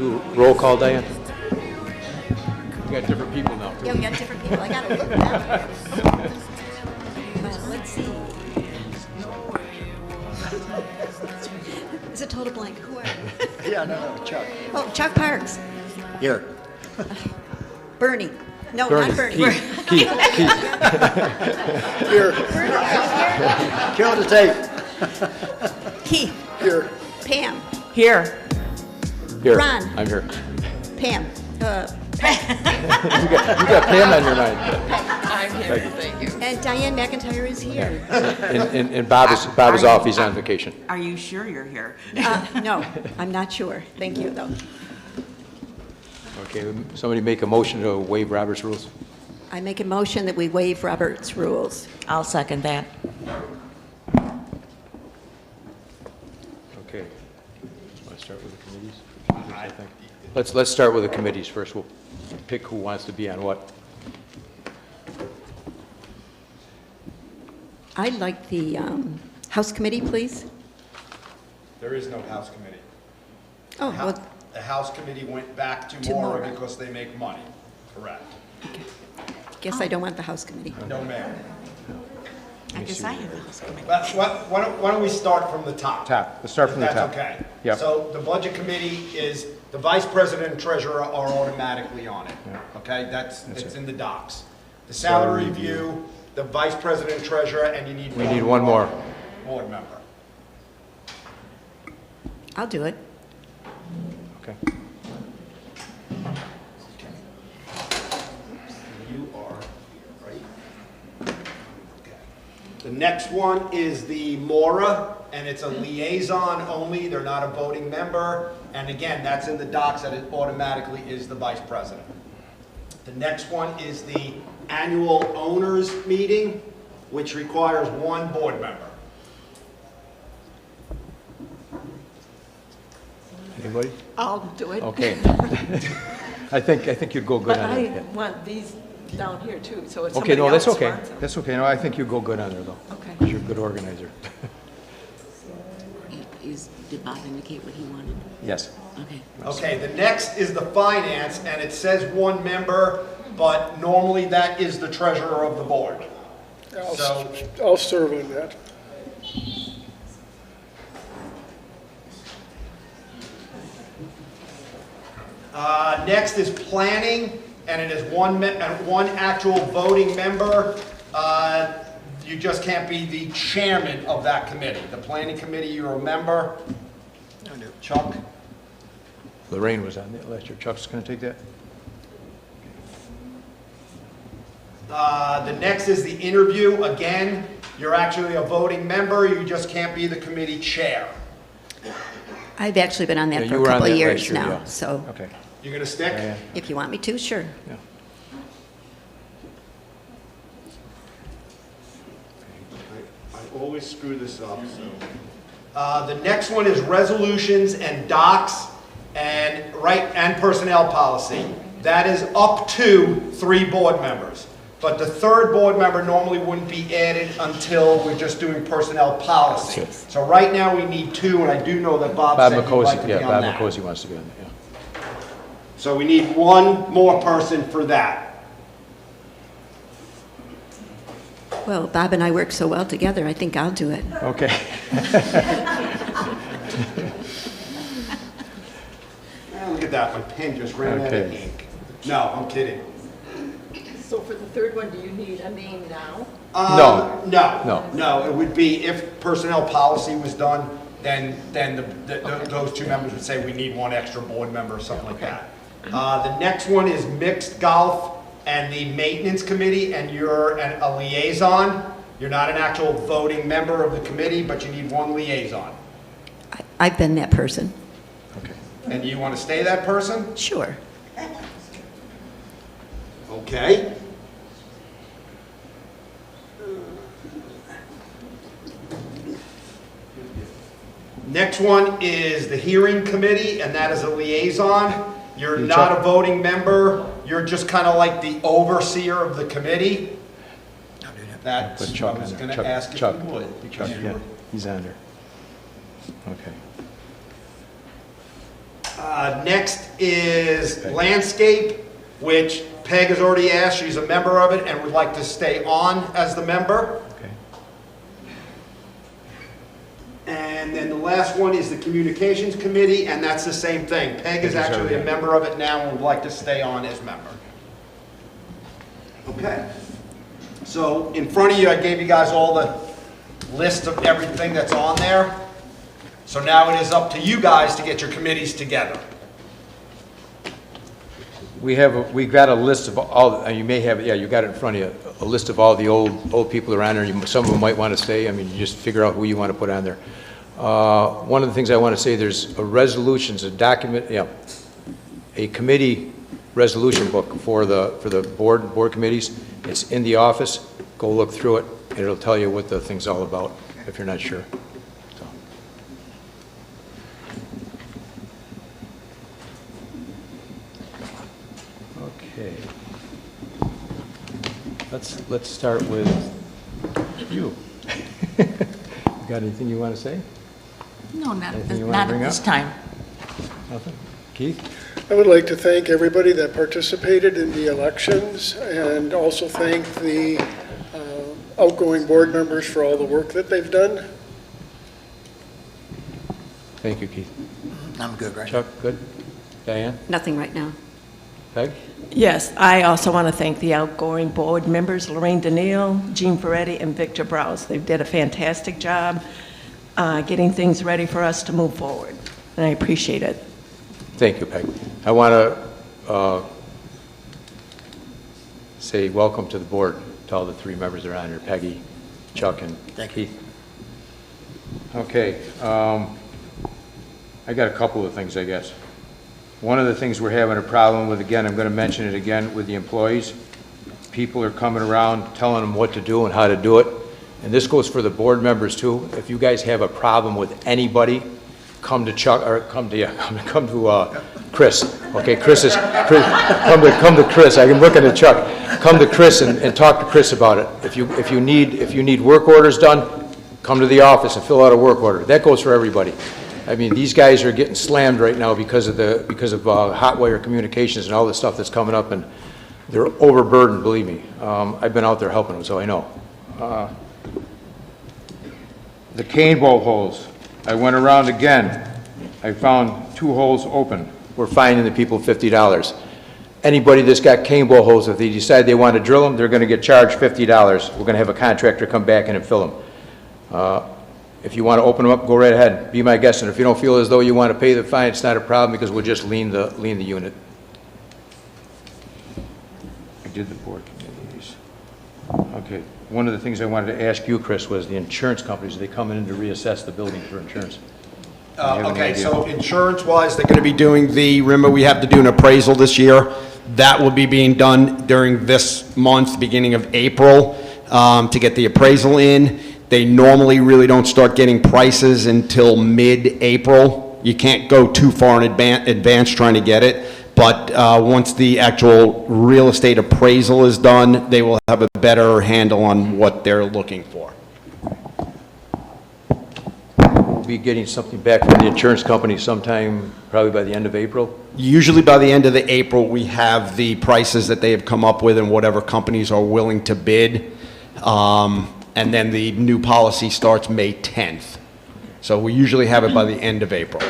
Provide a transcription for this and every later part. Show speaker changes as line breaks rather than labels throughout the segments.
do roll call, Diane? We got different people now, too.
Yeah, we got different people. I gotta look now. Let's see. It's a total blank. Who are you?
Yeah, no, Chuck.
Oh, Chuck Parks.
Here.
Bernie. No,
Bernie.
not Bernie.
Keith. Keith.
Here. Kill the tape.
Keith.
Here.
Pam.
Here.
Here.
Ron.
I'm here.
Pam.
You got Pam on your mind.
I'm here, thank you.
And Diane McIntyre is here.
And Bob is off. He's on vacation.
Are you sure you're here?
No, I'm not sure. Thank you, though.
Okay, somebody make a motion to waive Robert's rules?
I make a motion that we waive Robert's rules.
I'll second that.
Okay. Want to start with the committees? I think. Let's start with the committees first. We'll pick who wants to be on what.
I'd like the House Committee, please.
There is no House Committee.
Oh, well,
The House Committee went back to
To
Mora
Mora.
because they make money. Correct.
guess I don't want the House Committee.
No, ma'am.
I guess I have the House Committee.
But why don't we start from the top?
Let's start from the
If
top.
that's okay.
Yep.
So the Budget Committee is, the Vice President and Treasurer are automatically on it.
Yeah.
Okay,
That's
it's
it.
in the docs. The Salary Review, the Vice President and Treasurer, and you need
We need one more.
board member.
I'll do it.
Okay.
You are, right? Okay. The next one is the Mora, and it's a liaison only, they're not a voting member. And again, that's in the docs that it automatically is the vice president. The next one is the annual owners meeting, which requires one board member.
Anybody?
I'll do it.
Okay. I think you'd go good
But
on
I
that.
want these down here too, so it's
Okay,
somebody
no, that's
else
okay.
wants them.
That's okay. No, I think you'd go good on there, though.
Okay.
'Cause you're a good organizer.
Did Bob indicate what he wanted?
Yes.
Okay.
Okay, the next is the finance, and it says one member, but normally that is the treasurer of the board. So,
I'll serve on that.
next is planning, and it is one actual voting member. You just can't be the chairman of that committee. The planning committee, you're a member. Chuck?
Lorraine was on that last year. Chuck's going to take that?
The next is the interview. Again, you're actually a voting member. You just can't be the committee chair.
I've actually been on that
Yeah,
for
you
a
were on
couple of
that
years
last year,
now,
yeah.
so
Okay.
You're gonna stick?
Yeah,
if you want me to, sure.
yeah.
I always screw this up, so. The next one is resolutions and docs and personnel policy. That is up to 3 board members. But the third board member normally wouldn't be added until we're just doing personnel policy.
Okay.
So right now we need 2, and I do know that Bob said he'd like to be on
Bob
that.
McCosy wants to be on that, yeah.
So we need 1 more person for that.
Well, Bob and I work so well together, I think I'll do it.
Okay.
Look at that, my pen just ran out of
Okay.
ink. No, I'm kidding.
So for the third one, do you need a name now?
No, it would be if personnel policy was done, then those 2 members would say we need 1 extra board member or something like that. The next one is mixed golf and the maintenance committee, and you're a liaison. You're not an actual voting member of the committee, but you need 1 liaison.
I've been that person.
Okay.
And you want to stay that person?
Sure.
Okay. Next one is the hearing committee, and that is a liaison. You're not a voting member. You're just kind of like the overseer of the committee. That's
Put
what
Chuck
I was
on
going
there.
to ask if
Chuck.
you would.
Chuck, yeah, he's on there. Okay.
Next is landscape, which Peg has already asked. She's a member of it and would like to stay on as the member.
Okay.
And then the last one is the communications committee, and that's the same thing. Peg is actually a member of it now and would like to stay on as member. Okay. So in front of you, I gave you guys all the list of everything that's on there. So now it is up to you guys to get your committees together.
We've got a list of all, you may have, yeah, you got it in front of you, a list of all the old people around there. Some of them might want to stay. I mean, you just figure out who you want to put on there. One of the things I want to say, there's a resolutions, a document, yeah, a committee resolution book for the board committees. It's in the office. Go look through it, and it'll tell you what the thing's all about if you're not sure. So. Okay. Let's start with you. You got anything you want to say?
No, not
Anything you wanna
at
bring
this
up?
time.
Nothing? Keith?
I would like to thank everybody that participated in the elections and also thank the outgoing board members for all the work that they've done.
Thank you, Keith.
I'm good right now.
Chuck, good? Diane?
Nothing right now.
Peg?
Yes, I also want to thank the outgoing board members, Lorraine Daniil, Jean Ferretti, and Victor Browse. They did a fantastic job getting things ready for us to move forward, and I appreciate it.
Thank you, Peg. I want to say welcome to the board to all the three members that are on here, Peggy, Chuck, and
Thank you.
Keith. Okay. I got a couple of things, I guess. One of the things we're having a problem with, again, I'm going to mention it again, with the employees. People are coming around telling them what to do and how to do it. And this goes for the board members too. If you guys have a problem with anybody, come to Chuck, or come to Chris. Okay, Chris, come to Chris. I'm looking at Chuck. Come to Chris and talk to Chris about it. If you need work orders done, come to the office and fill out a work order. That goes for everybody. I mean, these guys are getting slammed right now because of hot wire communications and all this stuff that's coming up, and they're overburdened. Believe me, I've been out there helping them, so I know. The cane bowl holes. I went around again. I found 2 holes open. We're fining the people $50. Anybody that's got cane bowl holes, if they decide they want to drill them, they're going to get charged $50. We're going to have a contractor come back in and fill them. If you want to open them up, go right ahead. Be my guest. And if you don't feel as though you want to pay the fine, it's not a problem, because we'll just lean the unit. I did the board committees. Okay. One of the things I wanted to ask you, Chris, was the insurance companies. Are they coming in to reassess the building for insurance? Do you have any
Okay,
idea?
so insurance-wise, they're going to be doing remember we have to do an appraisal this year. That will be being done during this month, beginning of April, to get the appraisal in. They normally really don't start getting prices until mid-April. You can't go too far in advance trying to get it. But once the actual real estate appraisal is done, they will have a better handle on what they're looking for.
We'll be getting something back from the insurance company sometime, probably by the end of April.
Usually by the end of the April, we have the prices that they have come up with and whatever companies are willing to bid. And then the new policy starts May 10th. So we usually have it by the end of April.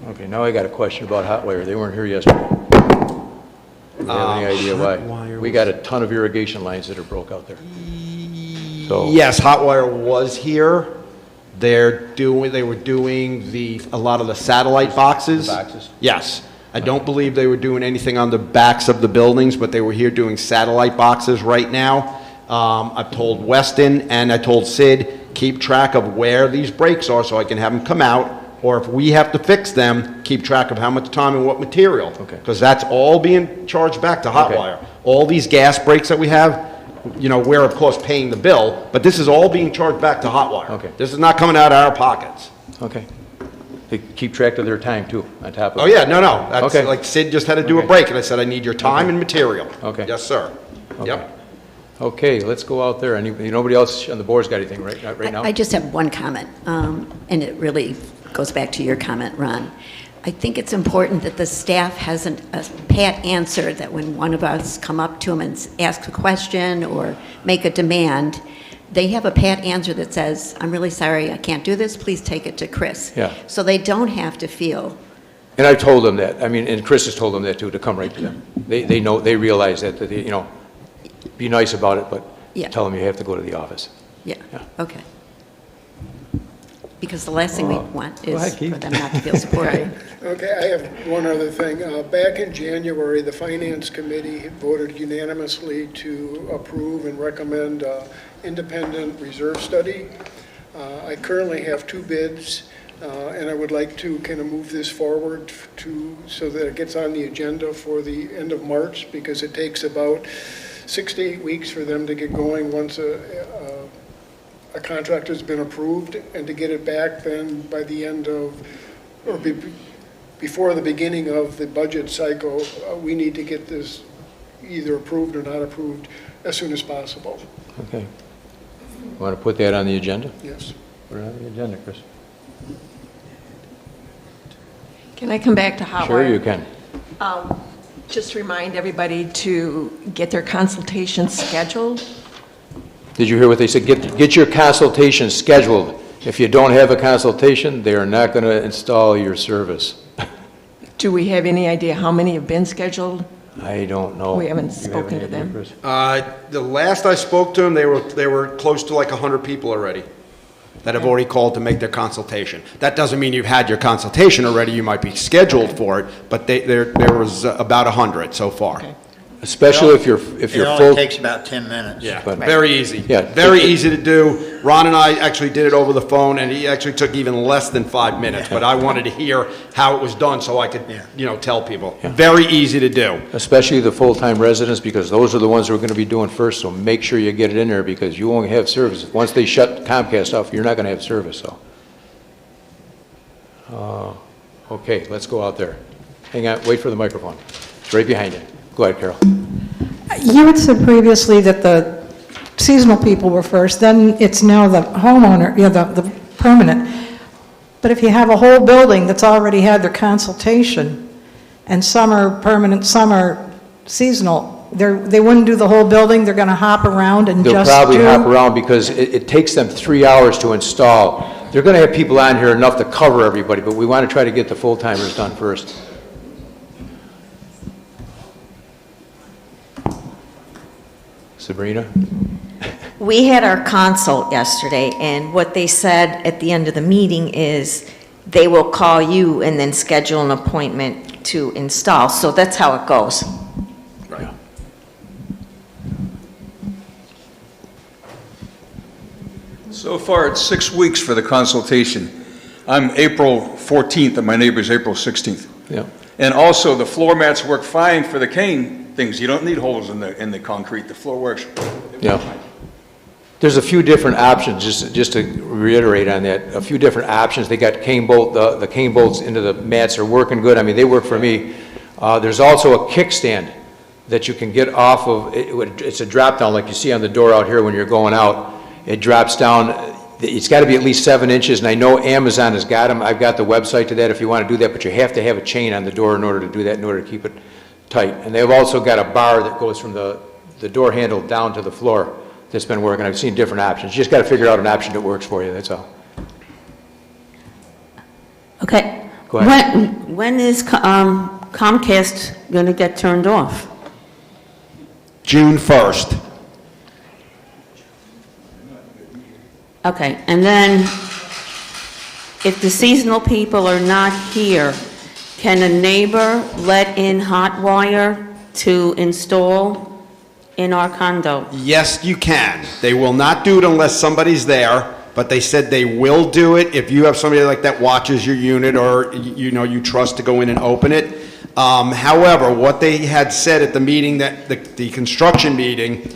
Okay, now I got a question about hot wire. They weren't here yesterday. Do you have any idea
hot
why?
wire
We got a ton of irrigation lines that are broke out there. So,
Yes, hot wire was here. They were doing a lot of the satellite boxes.
The boxes?
Yes. I don't believe they were doing anything on the backs of the buildings, but they were here doing satellite boxes right now. I've told Weston and I told Sid, keep track of where these breaks are so I can have them come out, or if we have to fix them, keep track of how much time and what material.
Okay.
Because that's all being charged back to hot
Okay.
wire. All these gas breaks that we have, we're of course paying the bill, but this is all being charged back to hot wire.
Okay.
This is not coming out of our pockets.
okay. They keep track of their time too, on top of it.
Oh, yeah, no. That's
Okay.
like Sid just had to do a
Okay.
break, and I said, I need your time and material.
Okay.
Yes, sir.
Okay.
Yep.
Okay, let's go out there. Nobody else on the board's got anything right now?
I just have one comment, and it really goes back to your comment, Ron. I think it's important that the staff has a pat answer, that when one of us come up to them and ask a question or make a demand, they have a pat answer that says, I'm really sorry, I can't do this, please take it to Chris.
Yeah.
So they don't have to feel,
And I told them that, I mean, and Chris has told them that too, to come right to them. They know, they realize that, they, you know, be nice about it, but
Yeah.
tell them you have to go to the office.
yeah,
Yeah.
okay. Because the last thing we want
Go ahead,
is
Keith.
for them not to feel supported.
Okay, I have one other thing. Back in January, the Finance Committee voted unanimously to approve and recommend independent reserve study. I currently have 2 bids, and I would like to kind of move this forward so that it gets on the agenda for the end of March, because it takes about 6 to 8 weeks for them to get going once a contract has been approved, and to get it back then by the end of, or before the beginning of the budget cycle, we need to get this either approved or not approved as soon as possible.
Okay. Want to put that on the agenda?
Yes.
Put it on the agenda, Chris.
Can I come back to Hotwire?
Sure you can.
Just remind everybody to get their consultation scheduled.
Did you hear what they said? Get your consultation scheduled. If you don't have a consultation, they are not going to install your service.
Do we have any idea how many have been scheduled?
I don't know.
We haven't
You have
spoken
any
to
idea,
them.
Chris?
The last I spoke to them, they were close to like 100 people already that have already called to make their consultation. That doesn't mean you've had your consultation already. You might be scheduled for it, but there was about 100 so far.
Okay.
Especially if you're
It
full.
only takes about 10 minutes.
Yeah,
But-
very easy.
Yeah.
Very easy to do. Ron and I actually did it over the phone, and he actually took even less than 5 minutes, but I wanted to hear how it was done so I could, tell people. Very easy to do.
Especially the full-time residents, because those are the ones who are going to be doing first, so make sure you get it in there, because you won't have service. Once they shut Comcast off, you're not going to have service, so. Okay, let's go out there. Hang on, wait for the microphone. It's right behind you. Go ahead, Carol.
You had said previously that the seasonal people were first, then it's now the homeowner, the permanent. But if you have a whole building that's already had their consultation, and some are permanent, some are seasonal, they wouldn't do the whole building, they're going to hop around and
They'll
just
probably
do...
hop around because it takes them 3 hours to install. They're going to have people on here enough to cover everybody, but we want to try to get the full-timers done first. Sabrina?
We had our consult yesterday, and what they said at the end of the meeting is they will call you and then schedule an appointment to install. So that's how it goes.
Right.
So far, it's 6 weeks for the consultation. I'm April 14th, and my neighbor's April 16th.
Yeah.
And also, the floor mats work fine for the cane things. You don't need holes in the concrete. The floor works.
Yeah. There's a few different options, just to reiterate on that, a few different options. They got cane bolt, the cane bolts into the mats are working good. I mean, they work for me. There's also a kickstand that you can get off of. It's a drop down like you see on the door out here when you're going out. It drops down. It's got to be at least 7 inches, and I know Amazon has got them. I've got the website to that if you want to do that, but you have to have a chain on the door in order to do that, in order to keep it tight. And they've also got a bar that goes from the door handle down to the floor that's been working. I've seen different options. You just got to figure out an option that works for you, that's all.
Okay.
Go ahead.
When is Comcast going to get turned off?
June 1st.
Okay, and then if the seasonal people are not here, can a neighbor let in hot wire to install in our condo?
Yes, you can. They will not do it unless somebody's there, but they said they will do it if you have somebody like that watches your unit or, you trust to go in and open it. However, what they had said at the meeting, that the construction meeting,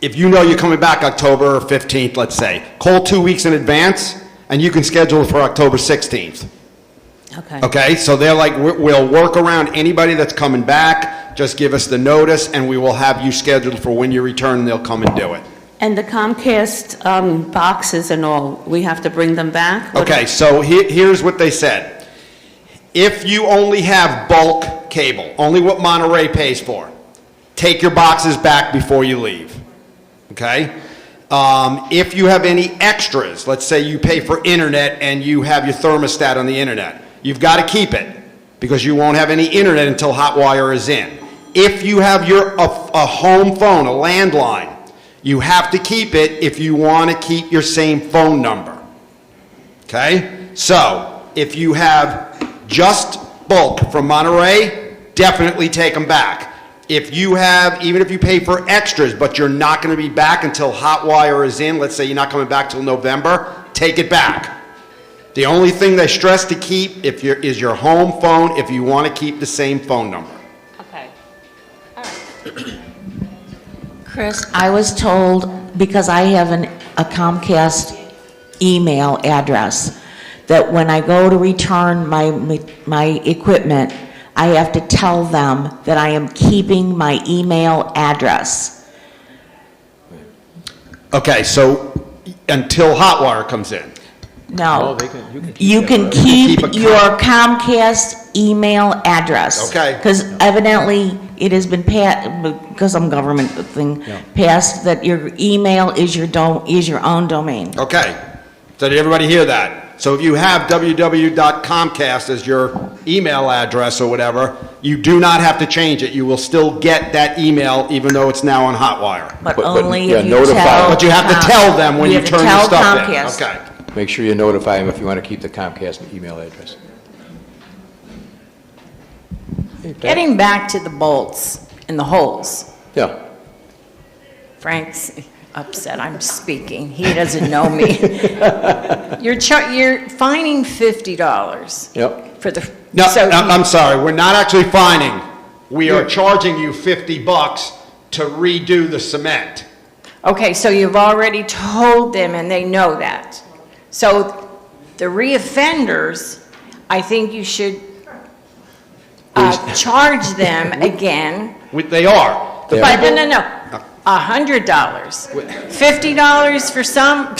if you know you're coming back October 15th, let's say, call 2 weeks in advance, and you can schedule it for October 16th.
Okay.
Okay, so they're like, we'll work around anybody that's coming back, just give us the notice, and we will have you scheduled for when you return, and they'll come and do it.
And the Comcast boxes and all, we have to bring them back?
Okay, so here's what they said. If you only have bulk cable, only what Monterey pays for, take your boxes back before you leave, okay? If you have any extras, let's say you pay for internet and you have your thermostat on the internet, you've got to keep it because you won't have any internet until hot wire is in. If you have a home phone, a landline, you have to keep it if you want to keep your same phone number, okay? So, if you have just bulk from Monterey, definitely take them back. If you have, even if you pay for extras, but you're not going to be back until hot wire is in, let's say you're not coming back till November, take it back. The only thing they stress to keep is your home phone if you want to keep the same phone number.
Okay.
Chris, I was told, because I have a Comcast email address, that when I go to return my equipment, I have to tell them that I am keeping my email address.
Okay, so until hot wire comes in.
No,
you can
keep
Keep a
your Comcast email address.
Okay.
Because evidently it has been because I'm government thing, passed that your email is your own domain.
Okay, so did everybody hear that? So if you have www.comcast as your email address or whatever, you do not have to change it. You will still get that email even though it's now on Hotwire.
But
But-
only
yeah,
if you
notify
tell.
them.
But you have to tell them when you
have to
turn your
tell
stuff in.
Comcast.
Okay.
Make sure you notify them if you want to keep the Comcast email address. Hey, Pat.
Getting back to the bolts and the holes,
Yeah.
Frank's upset I'm speaking. He doesn't know me. You're fining $50
Yep.
for the...
No,
so
I'm sorry, we're not actually fining. We are charging you $50 to redo the cement.
Okay, so you've already told them and they know that. So the reoffenders, I think you should charge them again.
They are. The
But
people-
no, $100. $50 for some,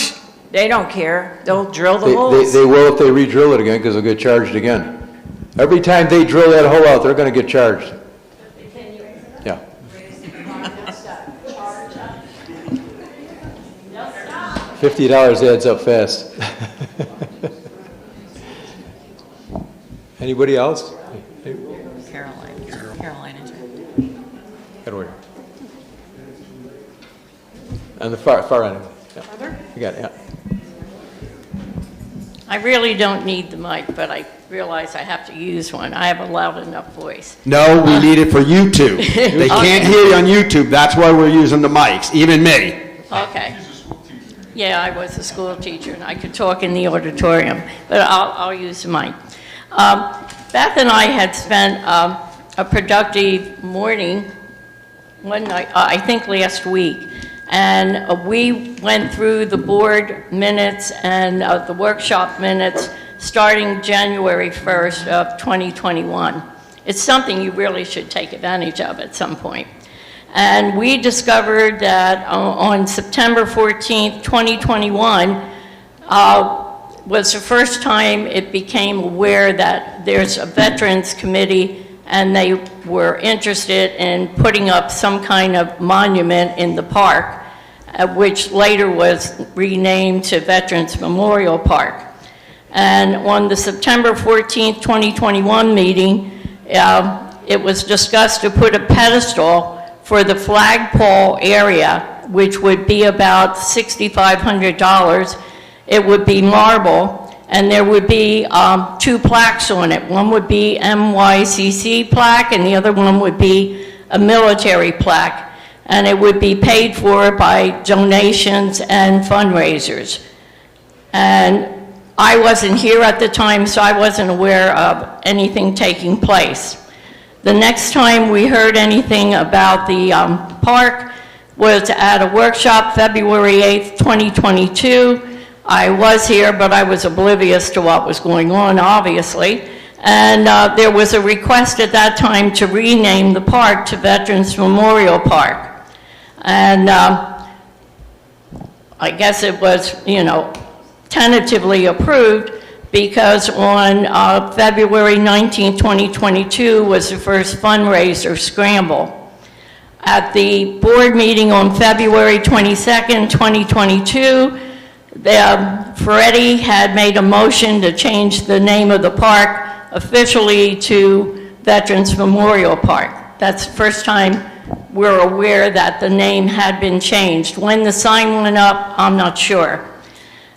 they don't care. They'll drill the holes.
They will if they re-drill it again, because they'll get charged again. Every time they drill that hole out, they're going to get charged. Yeah. $50 adds up fast. Anybody else?
Caroline.
Get over here. On the far end. Yeah. You got it, yeah.
I really don't need the mic, but I realize I have to use one. I have a loud enough voice.
No, we need it for YouTube. They can't hear you on YouTube, that's why we're using the mics, even me.
Okay. Yeah, I was a school teacher, and I could talk in the auditorium, but I'll use the mic. Beth and I had spent a productive morning one night, I think last week, and we went through the board minutes and the workshop minutes starting January 1st of 2021. It's something you really should take advantage of at some point. And we discovered that on September 14th, 2021, was the first time it became aware that there's a Veterans Committee and they were interested in putting up some kind of monument in the park, which later was renamed to Veterans Memorial Park. And on the September 14th, 2021 meeting, it was discussed to put a pedestal for the flagpole area, which would be about $6,500. It would be marble, and there would be 2 plaques on it. One would be MYCC plaque, and the other one would be a military plaque. And it would be paid for by donations and fundraisers. And I wasn't here at the time, so I wasn't aware of anything taking place. The next time we heard anything about the park was at a workshop February 8th, 2022. I was here, but I was oblivious to what was going on, obviously. And there was a request at that time to rename the park to Veterans Memorial Park. And I guess it was, tentatively approved, because on February 19, 2022 was the first fundraiser scramble. At the board meeting on February 22nd, 2022, Ferretti had made a motion to change the name of the park officially to Veterans Memorial Park. That's the first time we're aware that the name had been changed. When the sign went up, I'm not sure.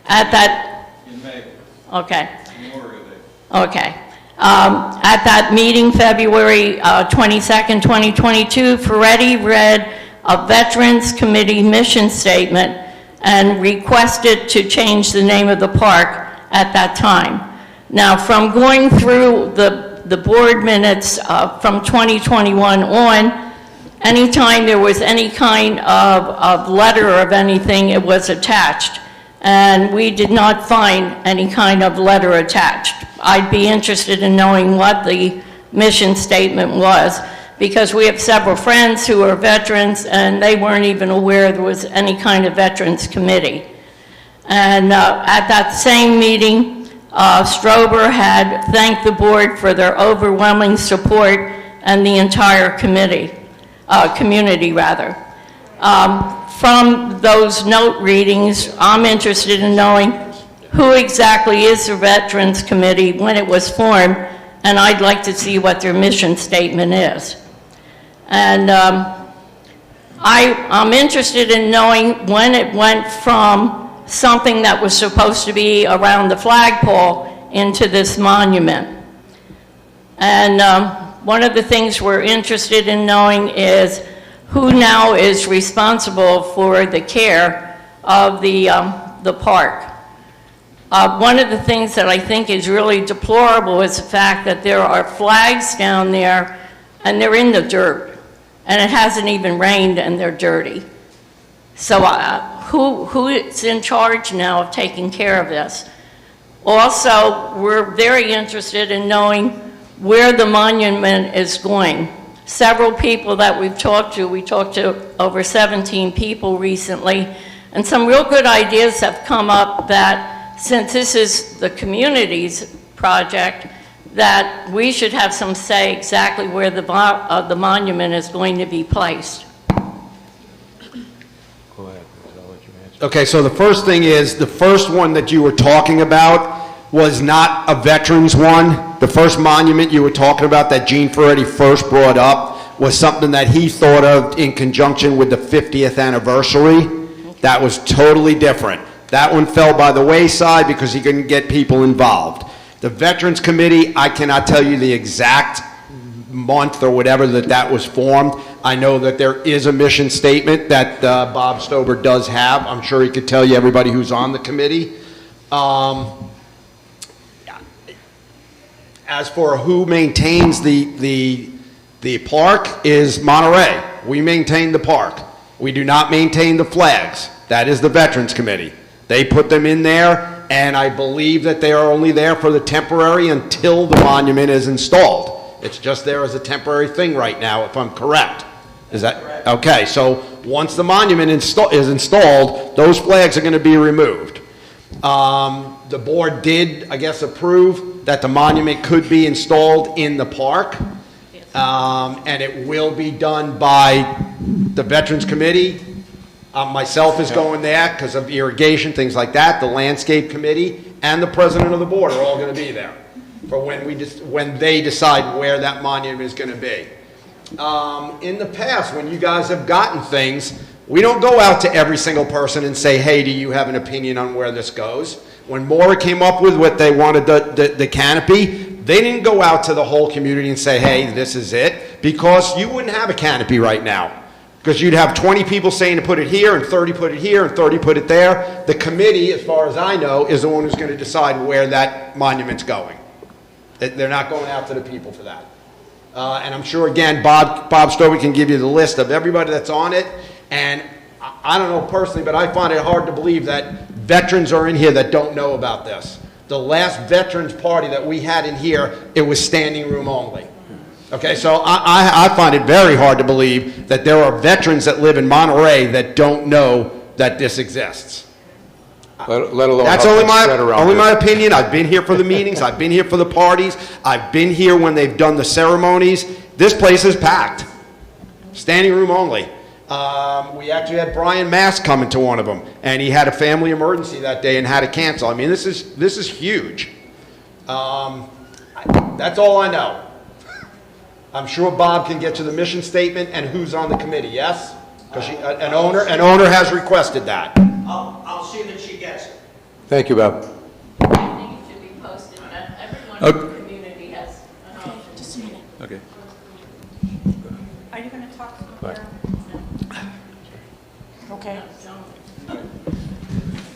At that... In May. Okay. Memorial Day. Okay. At that meeting, February 22nd, 2022, Ferretti read a Veterans Committee mission statement and requested to change the name of the park at that time. Now, from going through the board minutes from 2021 on, anytime there was any kind of letter of anything, it was attached. And we did not find any kind of letter attached. I'd be interested in knowing what the mission statement was, because we have several friends who are veterans, and they weren't even aware there was any kind of Veterans Committee. And at that same meeting, Strober had thanked the board for their overwhelming support and the entire community. From those note readings, I'm interested in knowing who exactly is the Veterans Committee, when it was formed, and I'd like to see what their mission statement is. And I'm interested in knowing when it went from something that was supposed to be around the flagpole into this monument. And one of the things we're interested in knowing is who now is responsible for the care of the park. One of the things that I think is really deplorable is the fact that there are flags down there and they're in the dirt. And it hasn't even rained and they're dirty. So who is in charge now of taking care of this? Also, we're very interested in knowing where the monument is going. Several people that we talked to over 17 people recently, and some real good ideas have come up that since this is the community's project, that we should have some say exactly where the monument is going to be placed.
Go ahead, I'll let you answer.
Okay, so the first thing is, the first one that you were talking about was not a veterans one. The first monument you were talking about that Gene Ferretti first brought up was something that he thought of in conjunction with the 50th anniversary. That was totally different. That one fell by the wayside because he couldn't get people involved. The Veterans Committee, I cannot tell you the exact month or whatever that was formed. I know that there is a mission statement that Bob Stober does have. I'm sure he could tell you everybody who's on the committee. As for who maintains the park is Monterey. We maintain the park. We do not maintain the flags. That is the Veterans Committee. They put them in there, and I believe that they are only there for the temporary until the monument is installed. It's just there as a temporary thing right now, if I'm correct. Is that correct? Okay, so once the monument is installed, those flags are going to be removed. The board did, I guess, approve that the monument could be installed in the park, and it will be done by the Veterans Committee. Myself is going there because of irrigation, things like that. The Landscape Committee and the President of the Board are all going to be there for when they decide where that monument is going to be. In the past, when you guys have gotten things, we don't go out to every single person and say, hey, do you have an opinion on where this goes? When Maura came up with what they wanted, the canopy, they didn't go out to the whole community and say, hey, this is it, because you wouldn't have a canopy right now. Because you'd have 20 people saying to put it here, and 30 put it here, and 30 put it there. The committee, as far as I know, is the one who's going to decide where that monument's going. They're not going out to the people for that. And I'm sure, again, Bob Stover can give you the list of everybody that's on it. And I don't know personally, but I find it hard to believe that veterans are in here that don't know about this. The last veterans party that we had in here, it was standing room only. Okay, so I find it very hard to believe that there are veterans that live in Monterey that don't know that this exists.
let alone
That's
how
only
things spread around
only
here.
my opinion. I've been here for the meetings, I've been here for the parties, I've been here when they've done the ceremonies. This place is packed. Standing room only. We actually had Brian Mast coming to one of them, and he had a family emergency that day and had to cancel. I mean, this is huge. That's all I know. I'm sure Bob can get to the mission statement and who's on the committee, yes? Because an owner has requested that.
I'll see that she gets it.
Thank you, Bob.
I think it should be posted that everyone in the community has an option. Just a minute.
Okay.
Are you going to talk?
Right.
Okay.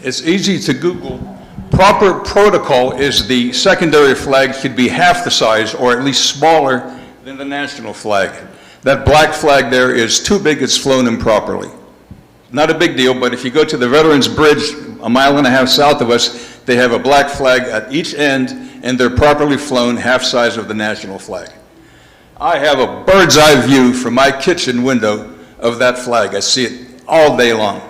It's easy to Google. Proper protocol is the secondary flag should be half the size or at least smaller than the national flag. That black flag there is too big, it's flown improperly. Not a big deal, but if you go to the Veterans Bridge a mile and a half south of us, they have a black flag at each end, and they're properly flown half size of the national flag. I have a bird's eye view from my kitchen window of that flag. I see it all day long.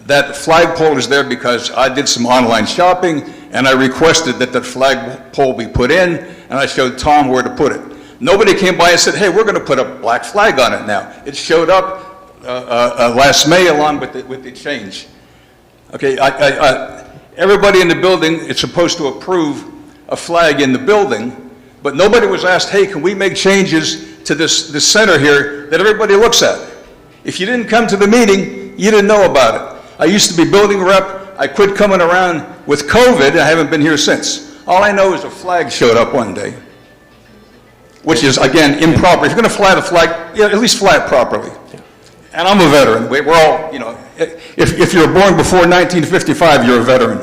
That flagpole is there because I did some online shopping, and I requested that that flagpole be put in, and I showed Tom where to put it. Nobody came by and said, hey, we're going to put a black flag on it now. It showed up last May along with the change. Okay, everybody in the building is supposed to approve a flag in the building, but nobody was asked, hey, can we make changes to this center here that everybody looks at? If you didn't come to the meeting, you didn't know about it. I used to be building rep. I quit coming around with COVID. I haven't been here since. All I know is a flag showed up one day, which is, again, improper. If you're going to fly the flag, at least fly it properly. And I'm a veteran. We're all, if you're born before 1955, you're a veteran.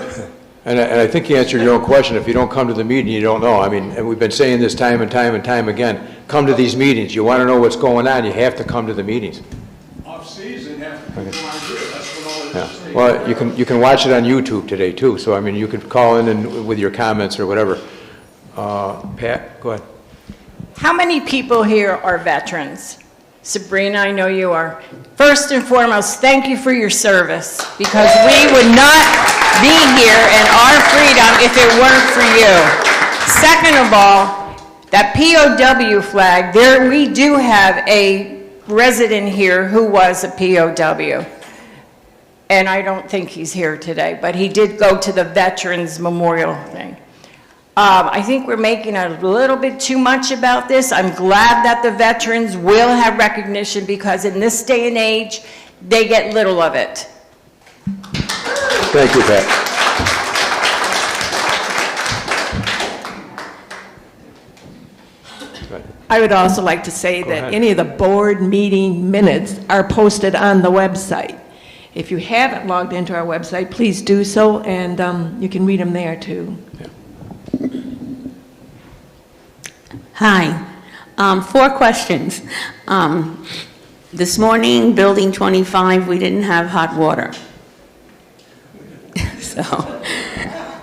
And I think you answered your own question. If you don't come to the meeting, you don't know. I mean, and we've been saying this time and time and time again. Come to these meetings. You want to know what's going on, you have to come to the meetings.
Off-season, half the people aren't here. That's what all it is.
Yeah. Well, you can watch it on YouTube today, too. So, I mean, you could call in and with your comments or whatever. Pat, go ahead.
How many people here are veterans? Sabrina, I know you are. First and foremost, thank you for your service, because we would not be here in our freedom if it weren't for you. Second of all, that POW flag, we do have a resident here who was a POW. And I don't think he's here today, but he did go to the Veterans Memorial thing. I think we're making a little bit too much about this. I'm glad that the veterans will have recognition, because in this day and age, they get little of it.
Thank you, Pat.
I would also like to say that any of the board meeting minutes are posted on the website. If you haven't logged into our website, please do so, and you can read them there, too.
Yeah.
Hi. 4 questions. This morning, Building 25, we didn't have hot water. So.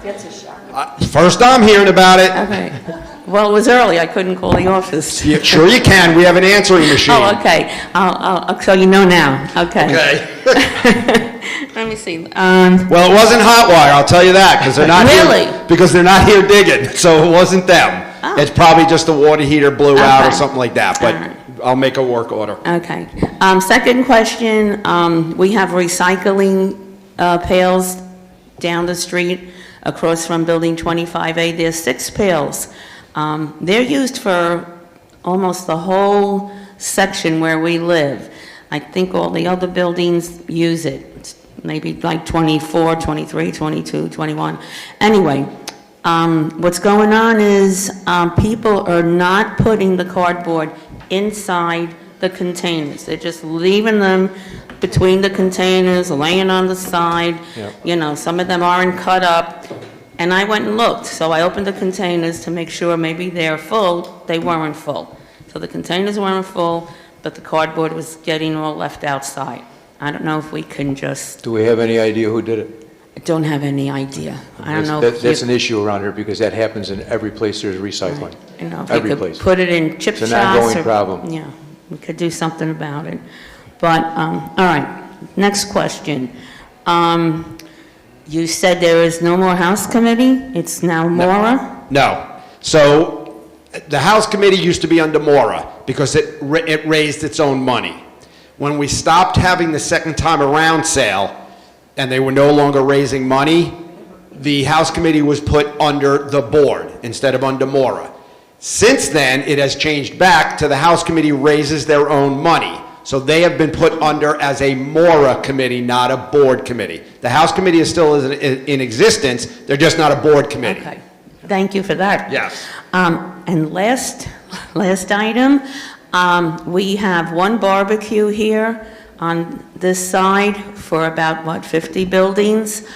That's a shock.
First I'm hearing about it.
Okay. Well, it was early. I couldn't call the office.
Yeah, sure you can. We have an answering machine.
Oh, okay. So you know now. Okay.
Okay.
Let me see.
Well, it wasn't Hotwire, I'll tell you that, because they're not
Really?
here. Because they're not here digging, so it wasn't them.
Oh.
It's probably just the water heater blew out or
Okay.
something like that. But
All right.
I'll make a work order.
Okay. Second question, we have recycling pails down the street across from Building 25A. There's 6 pails. They're used for almost the whole section where we live. I think all the other buildings use it. It's maybe like 24, 23, 22, 21. Anyway, what's going on is people are not putting the cardboard inside the containers. They're just leaving them between the containers, laying on the side.
Yep.
Some of them aren't cut up. And I went and looked. So I opened the containers to make sure maybe they're full. They weren't full. So the containers weren't full, but the cardboard was getting all left outside. I don't know if we can just...
Do we have any idea who did it?
I don't have any idea. I don't know.
That's an issue around here, because that happens in every place there's recycling.
If
Every
we could
place.
put it in chip
It's
shops.
an ongoing problem.
Yeah, we could do something about it. But, all right, next question. You said there is no more House Committee? It's now Mora?
No. So the House Committee used to be under Mora because it raised its own money. When we stopped having the second time around sale and they were no longer raising money, the House Committee was put under the board instead of under Mora. Since then, it has changed back to the House Committee raises their own money. So they have been put under as a Mora committee, not a board committee. The House Committee is still in existence, they're just not a board committee.
Okay, thank you for that.
Yes.
And last item, we have one barbecue here on this side for about, 50 buildings.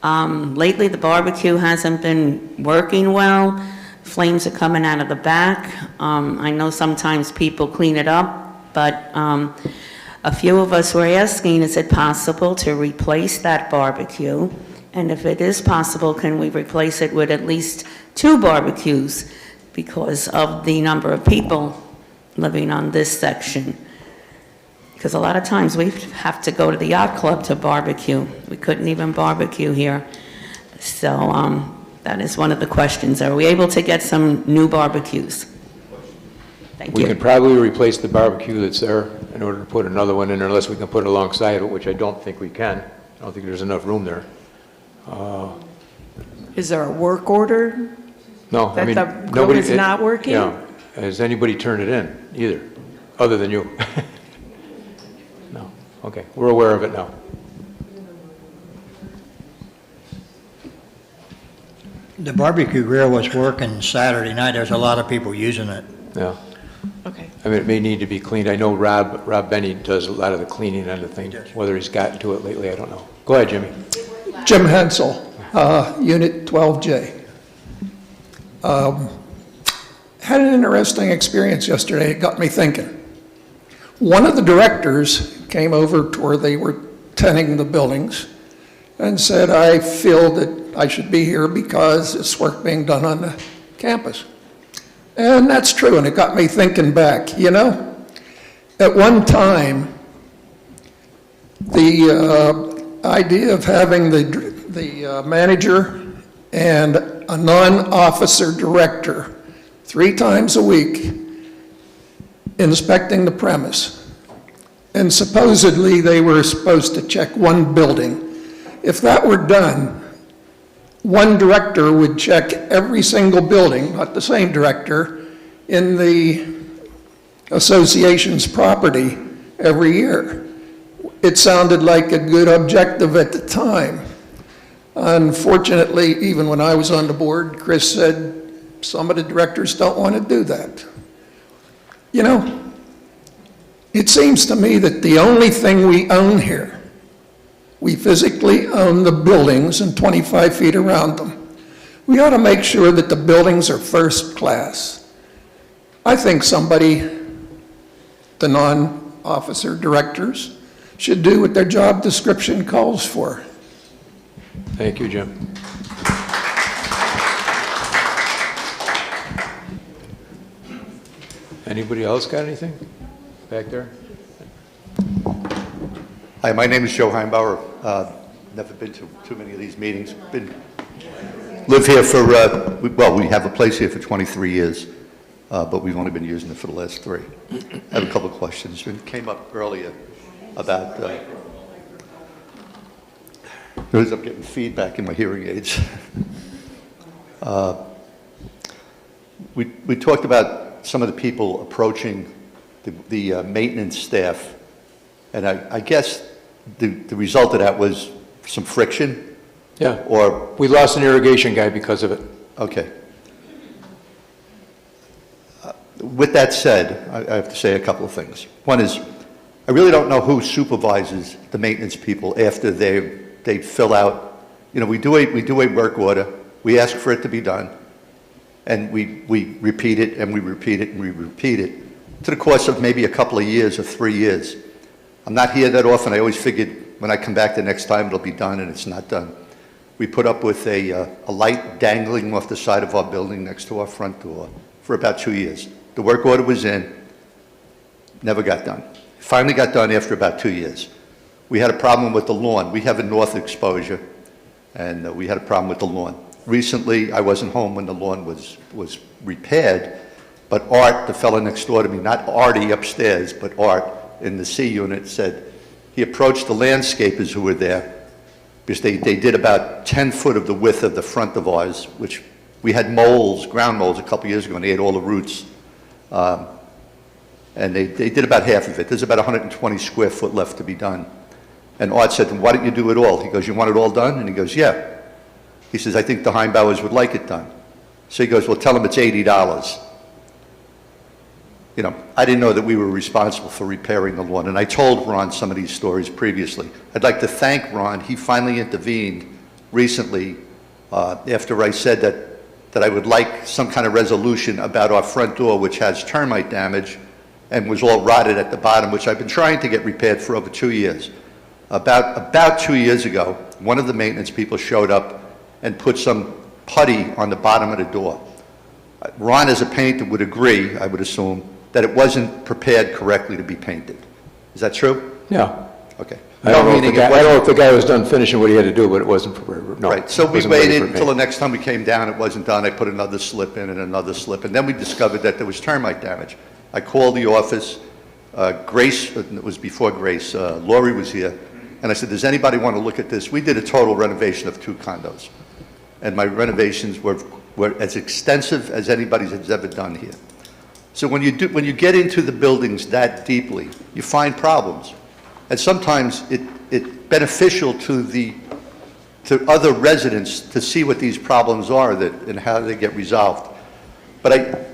Lately, the barbecue hasn't been working well. Flames are coming out of the back. I know sometimes people clean it up, but a few of us were asking, is it possible to replace that barbecue? And if it is possible, can we replace it with at least 2 barbecues because of the number of people living on this section? Because a lot of times we have to go to the yacht club to barbecue. We couldn't even barbecue here. So that is one of the questions. Are we able to get some new barbecues? Thank
We
you.
can probably replace the barbecue that's there in order to put another one in, unless we can put it alongside of it, which I don't think we can. I don't think there's enough room there.
Is there a work order?
No, I
That
mean,
the grill
nobody...
is not working?
Yeah. Has anybody turned it in either, other than you? No. Okay, we're aware of it now.
The barbecue grill was working Saturday night. There's a lot of people using it.
Yeah.
Okay.
I mean, it may need to be cleaned. I know Rob Benny does a lot of the cleaning on the thing. Whether he's gotten to it lately, I don't know. Go ahead, Jimmy.
Jim Hensel, Unit 12J. Had an interesting experience yesterday. It got me thinking. One of the directors came over to where they were tenanting the buildings and said, I feel that I should be here because it's work being done on the campus. And that's true, and it got me thinking back. You know, at one time, the idea of having the manager and a non-officer director 3 times a week inspecting the premise. And supposedly they were supposed to check one building. If that were done, one director would check every single building, not the same director, in the association's property every year. It sounded like a good objective at the time. Unfortunately, even when I was on the board, Chris said some of the directors don't want to do that. You know, it seems to me that the only thing we own here, we physically own the buildings and 25 feet around them. We ought to make sure that the buildings are first class. I think somebody, the non-officer directors, should do what their job description calls for.
Thank you, Jim. Anybody else got anything back there?
Hi, my name is Joe Heimbauer. Never been to too many of these meetings. Live here for, well, we have a place here for 23 years, but we've only been using it for the last 3. I have a couple of questions. It came up earlier about, I ended up getting feedback in my hearing aids. We talked about some of the people approaching the maintenance staff, and I guess the result of that was some friction?
Yeah.
Or
we lost an irrigation guy because of it.
Okay. With that said, I have to say a couple of things. One is, I really don't know who supervises the maintenance people after they fill out. You know, we do a work order, we ask for it to be done, and we repeat it, and we repeat it, and we repeat it, to the course of maybe a couple of years or 3 years. I'm not here that often. I always figured when I come back the next time it'll be done, and it's not done. We put up with a light dangling off the side of our building next to our front door for about 2 years. The work order was in, never got done. Finally got done after about 2 years. We had a problem with the lawn. We have a north exposure. and we had a problem with the lawn. Recently, I wasn't home when the lawn was repaired, but Art, the fellow next door to me, not Artie upstairs, but Art in the C unit, said he approached the landscapers who were there, because they did about 10 foot of the width of the front of ours, which we had moles, ground moles, a couple years ago, and they ate all the roots. And they did about half of it. There's about 120 square foot left to be done. And Art said to him, why don't you do it all? He goes, you want it all done? And he goes, yeah. He says, I think the Heimbauers would like it done. So he goes, well, tell them it's $80. You know, I didn't know that we were responsible for repairing the lawn, and I told Ron some of these stories previously. I'd like to thank Ron. He finally intervened recently after I said that I would like some kind of resolution about our front door, which has termite damage and was all rotted at the bottom, which I've been trying to get repaired for over 2 years. About 2 years ago, one of the maintenance people showed up and put some putty on the bottom of the door. Ron, as a painter, would agree, I would assume, that it wasn't prepared correctly to be painted. Is that true?
Yeah.
Okay.
I don't know if the guy was done finishing what he had to do, but it wasn't, no.
Right, so
it
we
wasn't ready
waited
for
until the
paint.
next time we came down, it wasn't done. I put another slip in and another slip, and then we discovered that there was termite damage. I called the office, Grace, it was before Grace, Lori was here, and I said, does anybody want to look at this? We did a total renovation of 2 condos, and my renovations were as extensive as anybody has ever done here. So when you get into the buildings that deeply, you find problems. And sometimes it's beneficial to other residents to see what these problems are and how they get resolved. But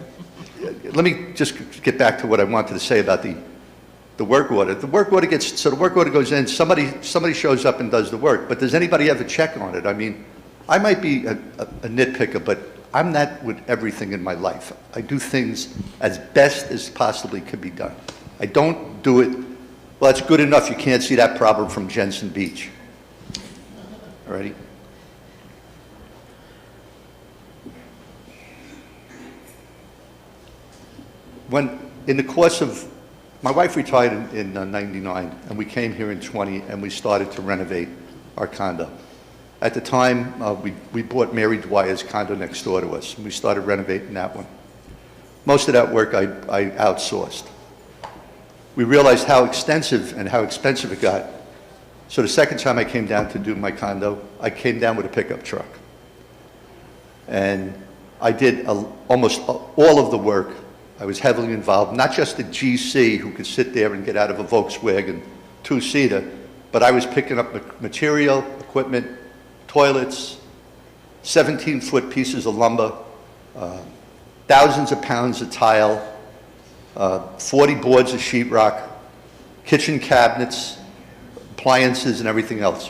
let me just get back to what I wanted to say about the work order. The work order goes in, somebody shows up and does the work, but does anybody ever check on it? I mean, I might be a nitpicker, but I'm not with everything in my life. I do things as best as possibly could be done. I don't do it, well, that's good enough. You can't see that problem from Jensen Beach. All righty? In the course of, my wife retired in 99, and we came here in 20, and we started to renovate our condo. At the time, we bought Mary Dwyer's condo next door to us, and we started renovating that one. Most of that work I outsourced. We realized how extensive and how expensive it got. So the second time I came down to do my condo, I came down with a pickup truck. And I did almost all of the work. I was heavily involved, not just the GC who could sit there and get out of a Volkswagen 2-seater, but I was picking up material, equipment, toilets, 17-foot pieces of lumber, thousands of pounds of tile, 40 boards of sheetrock, kitchen cabinets, appliances, and everything else.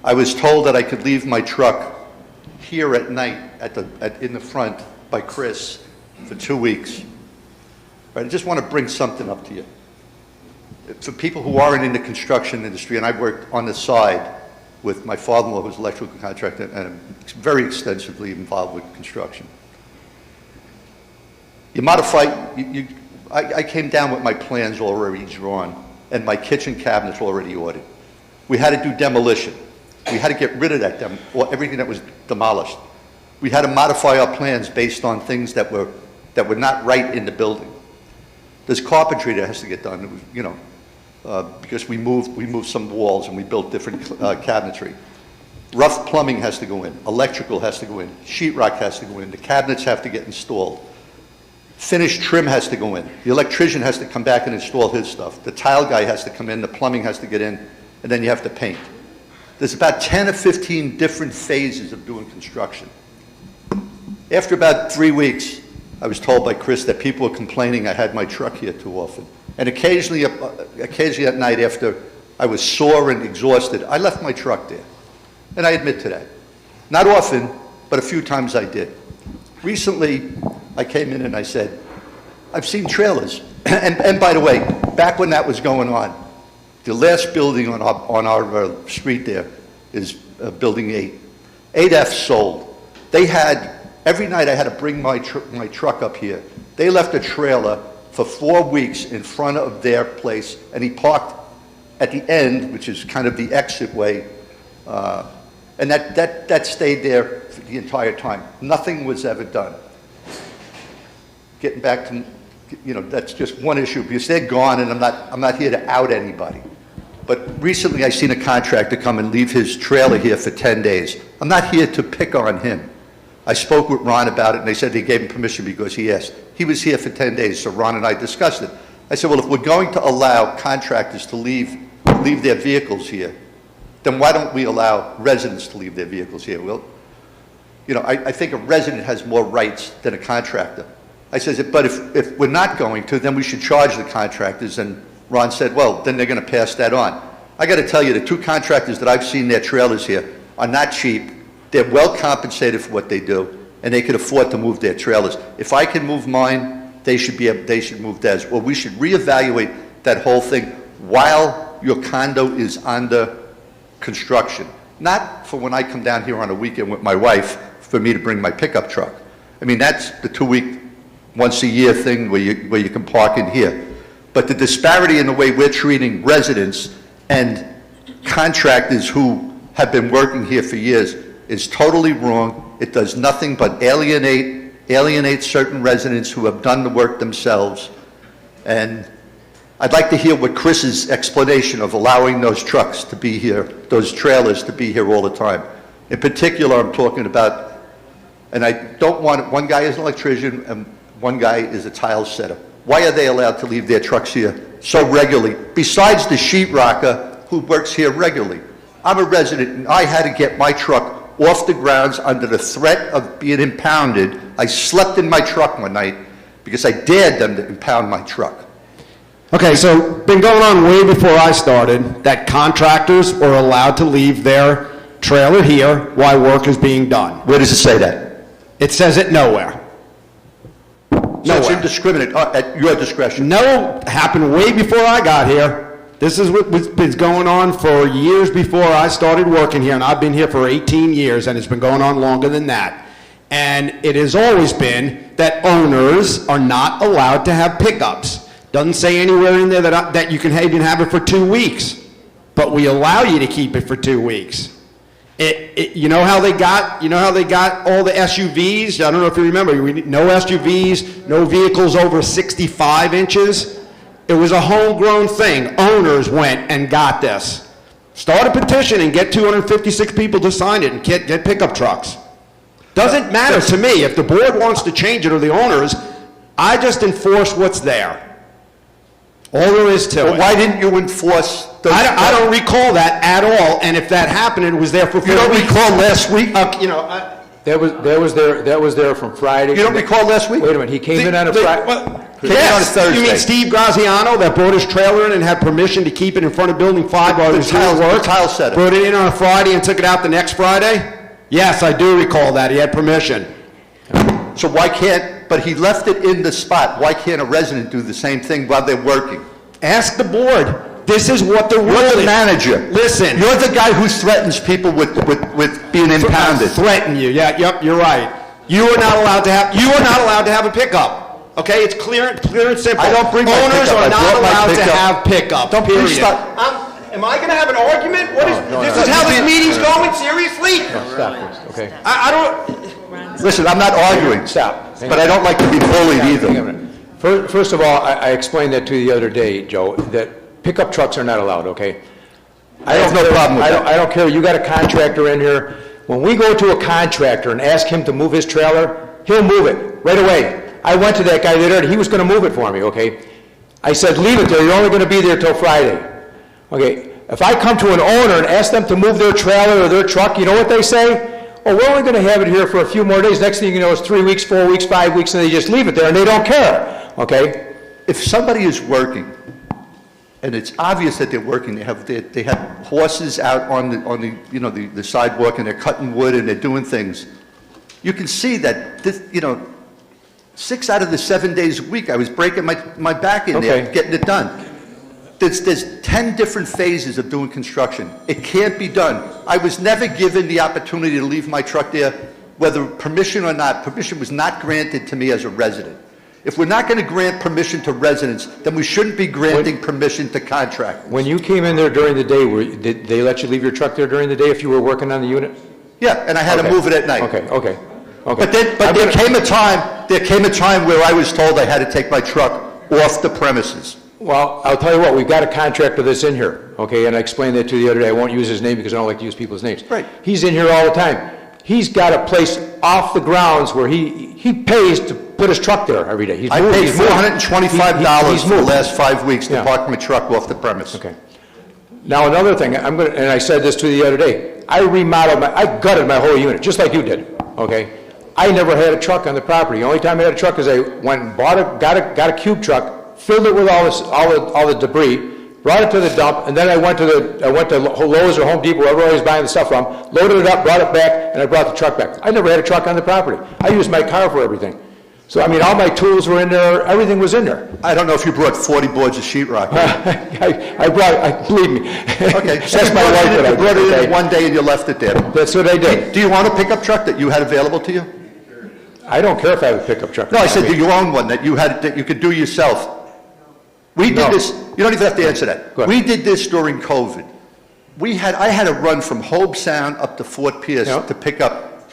I was told that I could leave my truck here at night in the front by Chris for 2 weeks. Right, I just want to bring something up to you. For people who aren't in the construction industry, and I've worked on the side with my father-in-law, who's an electrical contractor, and I'm very extensively involved with construction. You modify, I came down with my plans already drawn and my kitchen cabinets already ordered. We had to do demolition. We had to get rid of that, everything that was demolished. We had to modify our plans based on things that were not right in the building. There's carpentry that has to get done, you know, because we moved some walls and we built different cabinetry. Rough plumbing has to go in, electrical has to go in, sheetrock has to go in, the cabinets have to get installed. Finished trim has to go in. The electrician has to come back and install his stuff. The tile guy has to come in, the plumbing has to get in, and then you have to paint. There's about 10 or 15 different phases of doing construction. After about 3 weeks, I was told by Chris that people were complaining I had my truck here too often. And occasionally at night after I was sore and exhausted, I left my truck there. And I admit to that. Not often, but a few times I did. Recently, I came in and I said, I've seen trailers. And by the way, back when that was going on, the last building on our street there is building 8. 8F sold. They had, every night I had to bring my truck up here. They left a trailer for 4 weeks in front of their place, and he parked at the end, which is kind of the exit way, And that stayed there for the entire time. Nothing was ever done. Getting back to, that's just one issue, because they're gone, and I'm not here to out anybody. But recently, I seen a contractor come and leave his trailer here for 10 days. I'm not here to pick on him. I spoke with Ron about it, and they said they gave him permission because he asked. He was here for 10 days, so Ron and I discussed it. I said, well, if we're going to allow contractors to leave their vehicles here, then why don't we allow residents to leave their vehicles here? Well, I think a resident has more rights than a contractor. I said, but if we're not going to, then we should charge the contractors. And Ron said, well, then they're going to pass that on. I got to tell you, the two contractors that I've seen their trailers here are not cheap. They're well compensated for what they do, and they can afford to move their trailers. If I can move mine, they should move theirs. Well, we should reevaluate that whole thing while your condo is under construction. Not for when I come down here on a weekend with my wife for me to bring my pickup truck. I mean, that's the 2-week, once-a-year thing where you can park in here. But the disparity in the way we're treating residents and contractors who have been working here for years is totally wrong. It does nothing but alienate certain residents who have done the work themselves. And I'd like to hear what Chris's explanation of allowing those trucks to be here, those trailers to be here all the time. In particular, I'm talking about, and I don't want, one guy is an electrician and one guy is a tile setter. Why are they allowed to leave their trucks here so regularly, besides the sheetrocker who works here regularly? I'm a resident, and I had to get my truck off the grounds under the threat of being impounded. I slept in my truck one night because I dared them to impound my truck.
Okay, so been going on way before I started that contractors are allowed to leave their trailer here while work is being done.
Where does it say that?
It says it nowhere.
So it's indiscriminate, at your discretion.
No, happened way before I got here. This is what's been going on for years before I started working here, and I've been here for 18 years, and it's been going on longer than that. And it has always been that owners are not allowed to have pickups. Doesn't say anywhere in there that you can even have it for 2 weeks, but we allow you to keep it for 2 weeks. You know how they got all the SUVs? I don't know if you remember. No SUVs, no vehicles over 65 inches. It was a homegrown thing. Owners went and got this. Start a petition and get 256 people to sign it and get pickup trucks. Doesn't matter to me. If the board wants to change it or the owners, I just enforce what's there. All there is to it.
Why didn't you enforce those?
I don't recall that at all, and if that happened, it was there for 4 weeks.
You don't recall last week?
That was there from Friday.
You don't recall last week?
Wait a minute, he came in on a Friday.
Yes, you mean Steve Graziano that brought his trailer in and had permission to keep it in front of Building 5 while he was doing work?
The tile setter.
Brought it in on a Friday and took it out the next Friday? Yes, I do recall that. He had permission.
So why can't, but he left it in the spot. Why can't a resident do the same thing while they're working?
Ask the board. This is what the rule is.
You're the manager.
Listen.
You're the guy who threatens people with being impounded.
Threaten you. Yeah, yep, you're right. You are not allowed to have a pickup. Okay, it's clear and simple.
I don't bring my
Owners
pickup.
are
I
not
brought my
allowed to
pickup.
have pickup.
Don't
period.
please stop.
Am I going to have an argument? This is how this meeting's going? Seriously?
Stop this, okay?
I don't.
Listen, I'm not arguing.
Stop.
But I don't like to be bullied either.
First of all, I explained that to you the other day, Joe, that pickup trucks are not allowed, okay?
I have no problem with that.
I don't care, you got a contractor in here. When we go to a contractor and ask him to move his trailer, he'll move it right away. I went to that guy there, he was gonna move it for me, okay? I said, leave it there, you're only gonna be there till Friday. Okay, if I come to an owner and ask them to move their trailer or their truck, you know what they say? Oh, we're only gonna have it here for a few more days. Next thing you know, it's 3 weeks, 4 weeks, 5 weeks, and they just leave it there and they don't care, okay?
If somebody is working, and it's obvious that they're working, they have horses out on the sidewalk and they're cutting wood and they're doing things. You can see that this, 6 out of the 7 days a week, I was breaking my back in there, getting it done. There's 10 different phases of doing construction. It can't be done. I was never given the opportunity to leave my truck there, whether permission or not. Permission was not granted to me as a resident. If we're not going to grant permission to residents, then we shouldn't be granting permission to contractors.
When you came in there during the day, did they let you leave your truck there during the day if you were working on the unit?
Yeah, and I had to move it at night.
Okay.
But there came a time where I was told I had to take my truck off the premises.
Well, I'll tell you what, we've got a contractor that's in here, okay, and I explained that to you the other day. I won't use his name because I don't like to use people's names.
Right.
He's in here all the time. He's got a place off the grounds where he pays to put his truck there every day.
I paid $425 for the last 5 weeks to park my truck off the premise.
Okay. Now, another thing, and I said this to you the other day, I gutted my whole unit, just like you did, okay? I never had a truck on the property. The only time I had a truck is I went and got a cube truck, filled it with all the debris, brought it to the dump, and then I went to Lowe's or Home Depot, wherever I was buying the stuff from, loaded it up, brought it back, and I brought the truck back. I never had a truck on the property. I used my car for everything. So, I mean, all my tools were in there, everything was in there.
I don't know if you brought 40 boards of sheetrock.
Believe me.
Okay, so
That's my wife that I
brought it
did,
in one day and you left it there.
That's what I did.
Do you want a pickup truck that you had available to you?
I don't care if I have a pickup truck.
No, I said, do you own one that you could do yourself? We did this, you don't even have to answer that. We did this during COVID. I had to run from Hobe Sound up to Fort Pierce to pick up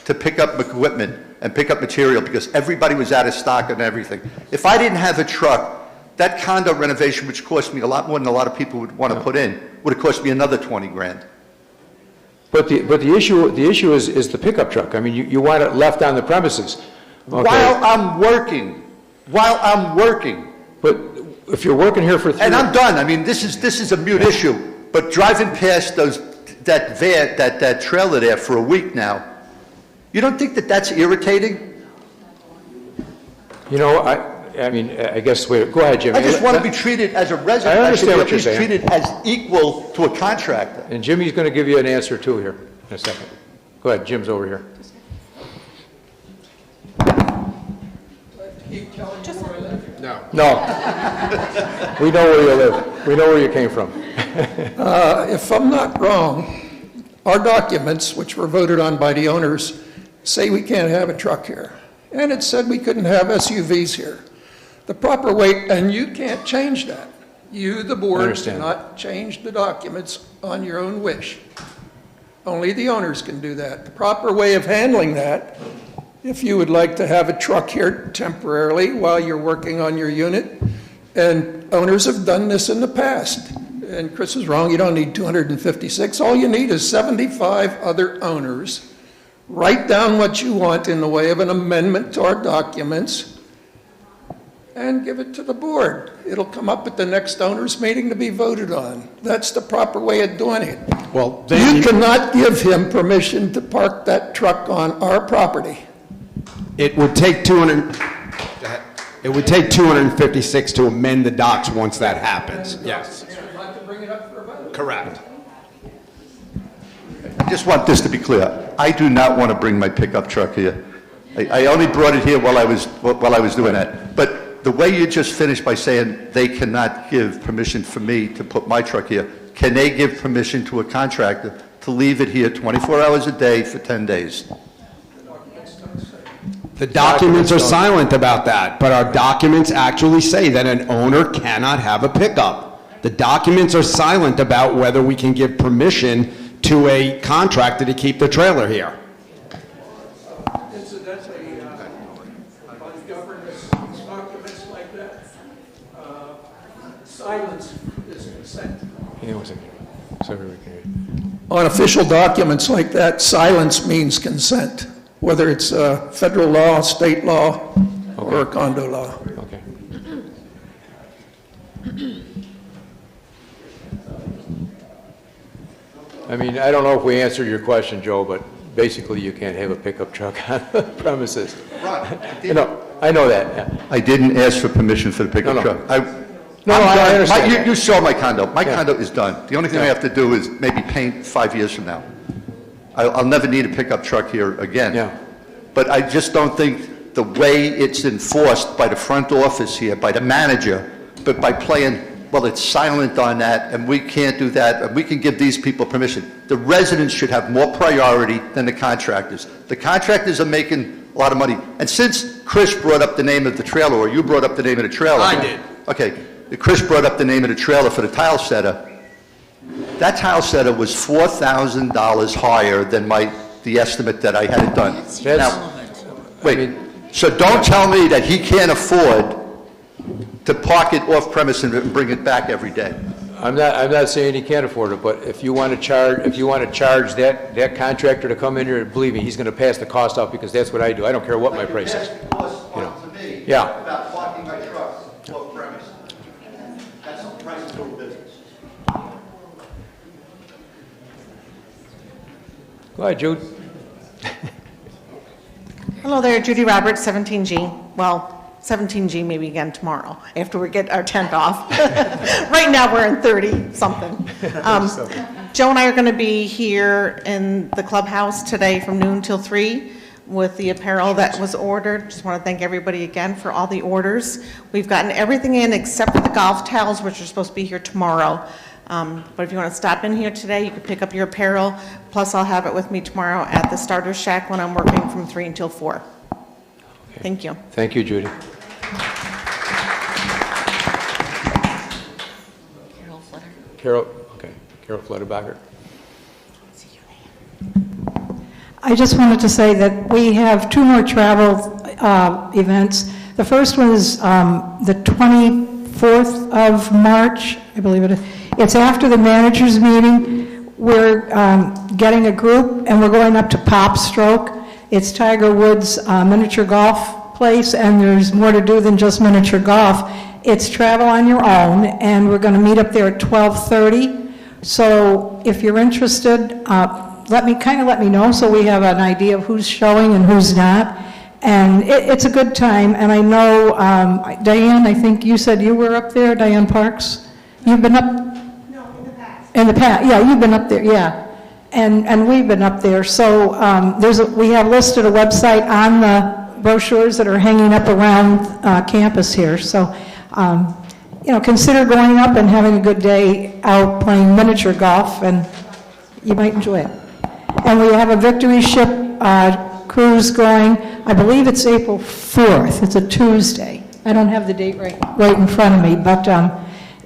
equipment and pick up material because everybody was out of stock and everything. If I didn't have a truck, that condo renovation, which cost me a lot more than a lot of people would want to put in, would have cost me another 20 grand.
But the issue is the pickup truck. I mean, you want it left on the premises. Okay.
While I'm working.
But if you're working here for 3
And I'm done. I mean, this is a mute issue. But driving past that trailer there for a week now, you don't think that that's irritating?
You know, I mean, I guess, go ahead, Jimmy.
I just want to be treated as a resident.
I understand what you're
should be
saying.
treated as equal to a contractor.
And Jimmy's going to give you an answer too here in a second. Go ahead, Jim's over here. No. We know where you live. We know where you came from.
If I'm not wrong, our documents, which were voted on by the owners, say we can't have a truck here. And it said we couldn't have SUVs here. The proper way, and you can't change that. You, the board, cannot change the documents on your own wish. Only the owners can do that. The proper way of handling that, if you would like to have a truck here temporarily while you're working on your unit, and owners have done this in the past. And Chris is wrong, you don't need 256. All you need is 75 other owners. Write down what you want in the way of an amendment to our documents and give it to the board. It'll come up at the next owners meeting to be voted on. That's the proper way of doing it.
Well,
you cannot give him permission to park that truck on our property.
It would take 256 to amend the docs once that happens. Yes. Correct.
I just want this to be clear. I do not want to bring my pickup truck here. I only brought it here while I was doing that. But the way you just finished by saying they cannot give permission for me to put my truck here, can they give permission to a contractor to leave it here 24 hours a day for 10 days?
The documents are silent about that, but our documents actually say that an owner cannot have a pickup. The documents are silent about whether we can give permission to a contractor to keep the trailer here.
Incidentally, on governance documents like that, silence is consent. On official documents like that, silence means consent, whether it's federal law, state law, or a condo law.
Okay. I mean, I don't know if we answered your question, Joe, but basically you can't have a pickup truck on the premises. I know that. Yeah.
I didn't ask for permission for the pickup truck.
I understand.
You saw my condo. My condo is done. The only thing I have to do is maybe paint 5 years from now. I'll never need a pickup truck here again.
Yeah.
But I just don't think the way it's enforced by the front office here, by the manager, but by playing, well, it's silent on that, and we can't do that, and we can give these people permission. The residents should have more priority than the contractors. The contractors are making a lot of money. And since Chris brought up the name of the trailer, or you brought up the name of the trailer.
I did.
Okay, Chris brought up the name of the trailer for the tile setter. That tile setter was $4,000 higher than the estimate that I had it done. Now, wait, so don't tell me that he can't afford to park it off premise and bring it back every day.
I'm not saying he can't afford it, but if you want to charge that contractor to come in here, believe me, he's going to pass the cost off, because that's what I do. I don't care what my price is.
To me,
Yeah.
about parking my trucks off premise. That's the price of doing business.
Go ahead, Jude.
Hello there, Judy Roberts, 17G. Well, 17G maybe again tomorrow, after we get our tent off. Right now, we're in 30-something. Joe and I are going to be here in the clubhouse today from noon till 3 with the apparel that was ordered. Just want to thank everybody again for all the orders. We've gotten everything in except for the golf towels, which are supposed to be here tomorrow. But if you want to stop in here today, you can pick up your apparel. Plus, I'll have it with me tomorrow at the Starter Shack when I'm working from 3 until 4. Okay. Thank you.
Thank you, Judy. Carol Flutterbacher.
I just wanted to say that we have 2 more travel events. The first one is the 24th of March, I believe it is. It's after the managers' meeting. We're getting a group, and we're going up to Pop Stroke. It's Tiger Woods' miniature golf place, and there's more to do than just miniature golf. It's travel on your own, and we're going to meet up there at 12:30. So if you're interested, let me know so we have an idea of who's showing and who's not. And it's a good time. And I know, Diane, I think you said you were up there, Diane Parks? You've been up? No, in the past. In the past, yeah, you've been up there, yeah. And we've been up there. So we have listed a website on the brochures that are hanging up around campus here. So, consider going up and having a good day out playing miniature golf, and you might enjoy it. And we have a victory ship cruise going. I believe it's April 4th. It's a Tuesday. I don't have the date right in front of me, but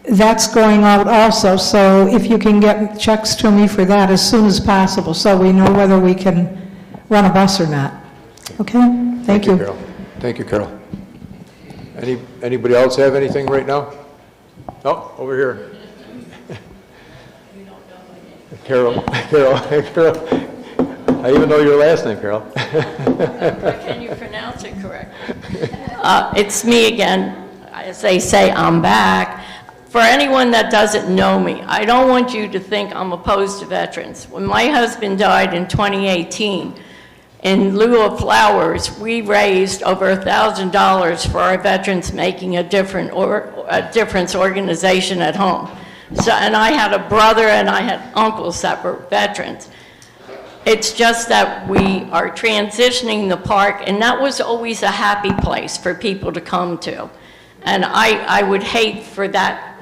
that's going out also. So if you can get checks to me for that as soon as possible, so we know whether we can run a bus or not. Okay? Thank you.
Carol. Thank you, Carol. Anybody else have anything right now? Oh, over here. Carol. I even know your last name, Carol.
Can you pronounce it correctly? It's me again. As they say, I'm back. For anyone that doesn't know me, I don't want you to think I'm opposed to veterans. When my husband died in 2018, in lieu of flowers, we raised over $1,000 for our Veterans Making a Difference organization at home. So, and I had a brother and I had uncles that were veterans. It's just that we are transitioning the park, and that was always a happy place for people to come to. And I would hate for that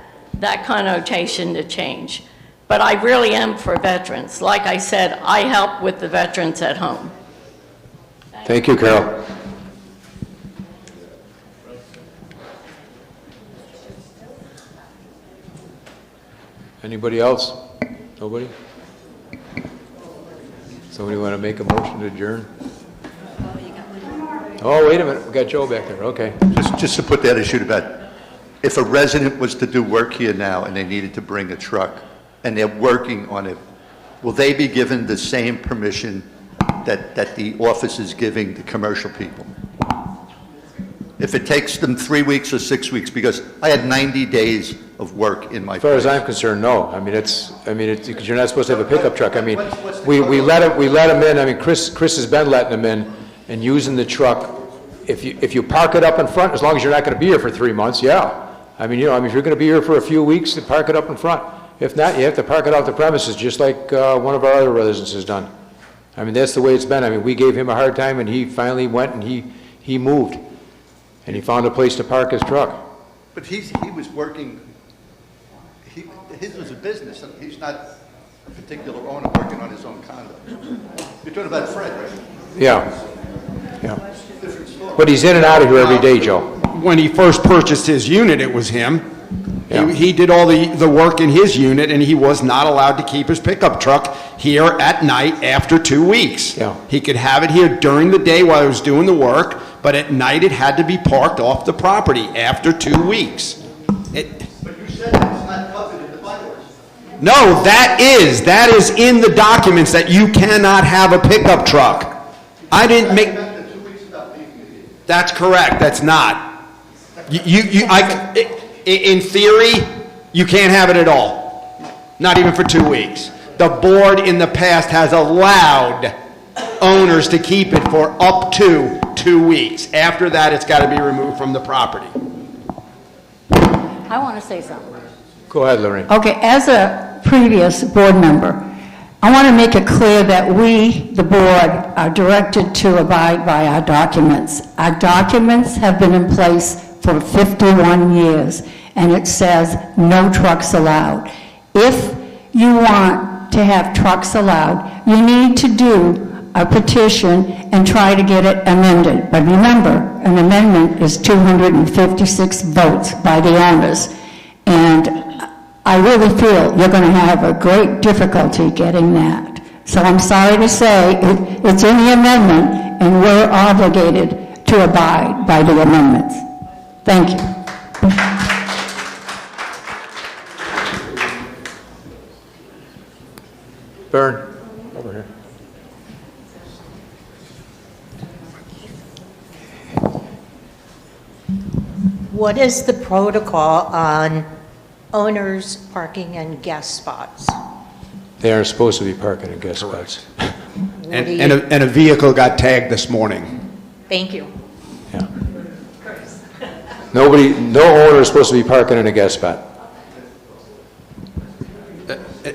connotation to change. But I really am for veterans. Like I said, I help with the veterans at home.
Thank you, Carol. Anybody else? Nobody? Somebody want to make a motion to adjourn? Oh, wait a minute, we got Joe back there, okay.
Just to put that issue to bed, if a resident was to do work here now and they needed to bring a truck and they're working on it, will they be given the same permission that the office is giving the commercial people? If it takes them 3 weeks or 6 weeks, because I had 90 days of work in my.
As far as I'm concerned, no. I mean, it's because you're not supposed to have a pickup truck. I mean, we let them in. I mean, Chris has been letting them in and using the truck. If you park it up in front, as long as you're not going to be here for 3 months, yeah. I mean, if you're going to be here for a few weeks, then park it up in front. If not, you have to park it off the premises, just like one of our other residents has done. I mean, that's the way it's been. I mean, we gave him a hard time, and he finally went and he moved, and he found a place to park his truck.
But he was working. His was a business. He's not a particular owner working on his own condo. You're talking about Fred, right?
Yeah. But he's in and out of here every day, Joe.
When he first purchased his unit, it was him.
Yeah.
He did all the work in his unit, and he was not allowed to keep his pickup truck here at night after 2 weeks.
Yeah.
He could have it here during the day while he was doing the work, but at night it had to be parked off the property after 2 weeks.
But you said that's not covered in the bylaws.
No, that is in the documents that you cannot have a pickup truck. I didn't make, that's correct, that's not. In theory, you can't have it at all, not even for 2 weeks. The board in the past has allowed owners to keep it for up to 2 weeks. After that, it's got to be removed from the property.
I want to say something.
Go ahead, Lorraine.
Okay, as a previous board member, I want to make it clear that we, the board, are directed to abide by our documents. Our documents have been in place for 51 years, and it says no trucks allowed. If you want to have trucks allowed, you need to do a petition and try to get it amended. But remember, an amendment is 256 votes by the owners. And I really feel you're going to have a great difficulty getting that. So I'm sorry to say, it's in the amendment, and we're obligated to abide by the amendments. Thank you.
Bern, over here.
What is the protocol on owners parking in guest spots?
They aren't supposed to be parking in guest spots.
And a vehicle got tagged this morning.
Thank you.
No owner is supposed to be parking in a guest spot.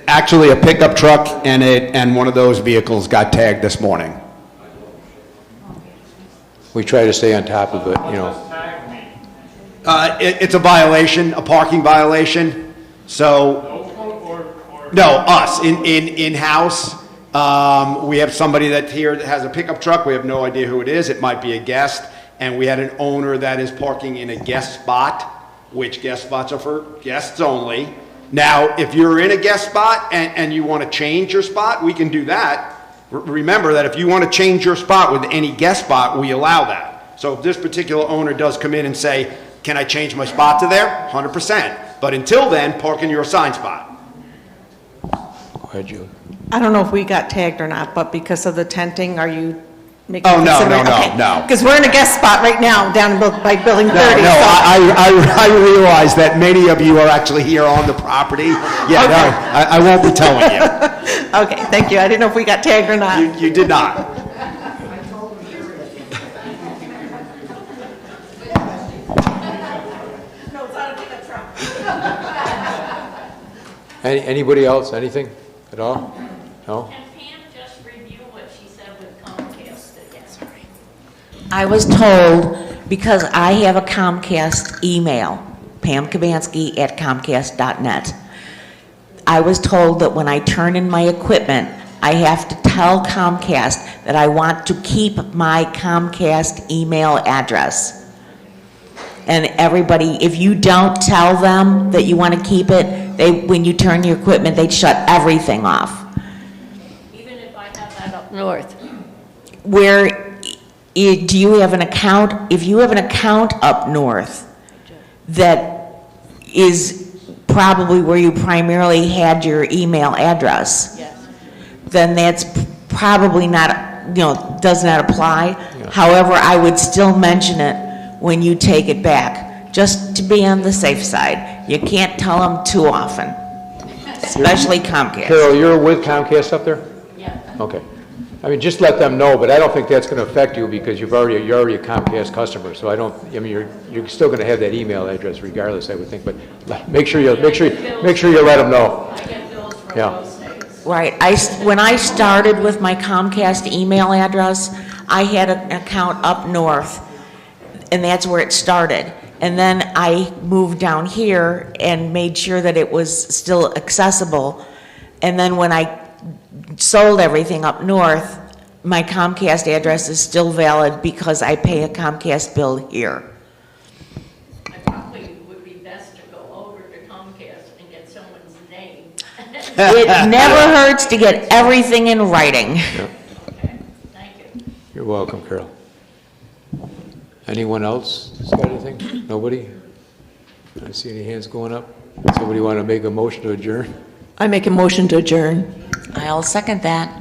Actually, a pickup truck and one of those vehicles got tagged this morning.
We try to stay on top of it, you know.
It's a violation, a parking violation. So, no, us in-house. We have somebody that here that has a pickup truck. We have no idea who it is. It might be a guest. And we had an owner that is parking in a guest spot, which guest spots are for guests only. Now, if you're in a guest spot and you want to change your spot, we can do that. Remember that if you want to change your spot with any guest spot, we allow that. So if this particular owner does come in and say, can I change my spot to there? 100%. But until then, park in your assigned spot.
Go ahead, Julie.
I don't know if we got tagged or not, but because of the tenting, are you making?
Oh, no.
Because we're in a guest spot right now down by Building 30.
No, I realize that many of you are actually here on the property. Yeah,
Okay.
no, I won't be telling you.
Okay, thank you. I didn't know if we got tagged or not.
You did not.
Anybody else, anything at all? No?
Can Pam just review what she said with Comcast? Yes, sorry.
I was told, because I have a Comcast email, pamkabansky@comcast.net, I was told that when I turn in my equipment, I have to tell Comcast that I want to keep my Comcast email address. And everybody, if you don't tell them that you want to keep it, when you turn your equipment, they shut everything off.
Even if I have that up north.
Do you have an account? If you have an account up north that is probably where you primarily had your email address, then that's probably not, does not apply. However, I would still mention it when you take it back, just to be on the safe side. You can't tell them too often, especially Comcast.
Carol, you're with Comcast up there?
Yeah.
Okay. I mean, just let them know, but I don't think that's going to affect you because you're already a Comcast customer. So you're still going to have that email address regardless, I would think. But make sure you let them know.
I get bills from
Yeah.
both states.
Right. When I started with my Comcast email address, I had an account up north, and that's where it started. And then I moved down here and made sure that it was still accessible. And then when I sold everything up north, my Comcast address is still valid because I pay a Comcast bill here.
It probably would be best to go over to Comcast and get someone's name.
It never hurts to get everything in writing.
Thank you.
You're welcome, Carol. Anyone else got anything? Nobody? I don't see any hands going up. Somebody want to make a motion to adjourn?
I make a motion to adjourn.
I'll second that.